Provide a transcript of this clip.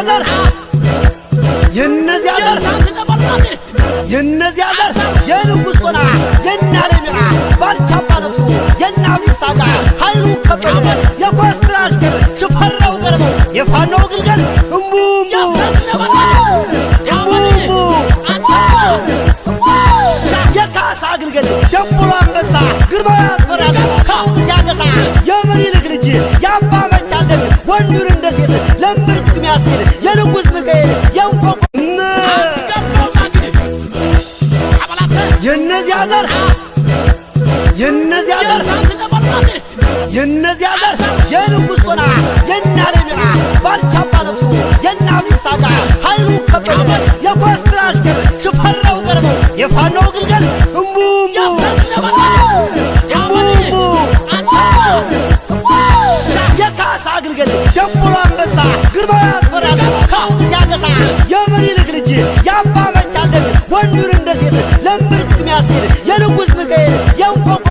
ዘር የነዚያ ዘር የንጉሥ ጦና የናለሚራ ባልቻባ ነፍሱ የናቢሳጋ ኃይሉ ከበደ የኮስትራ አሽከር ሽፈራው ገረመው የፋናው ግልገል እምቡምቡ የካሳ ግልገል ደንቡሎ አንበሳ ግርማው ያስፈራል ከውግት ያገሳ የምኒልክ ልጅ የአባ መቻለቅ ወንዱን እንደ ሴት ለምብርክክ ሚያስኬድ የንጉሥ ሚካኤል የእንቆቆ የነዚያ ዘር የንጉሥ ጦና የናለሚራ ባልቻባ ነፍሱ የናቢሳጋ ኃይሉ ከበደ የኮስትራ አሽከር ሽፈራው ገረመው የፋናው ግልገል እምቡምቡ የካሳ ግልገል ደንቡሎ አንበሳ ግርማው ያስፈራል ከውግት ያገሳ የምኒልክ ልጅ የአባ መቻለቅ ወንዱን እንደ ሴት ለምብርክክ ሚያስኬድ የንጉሥ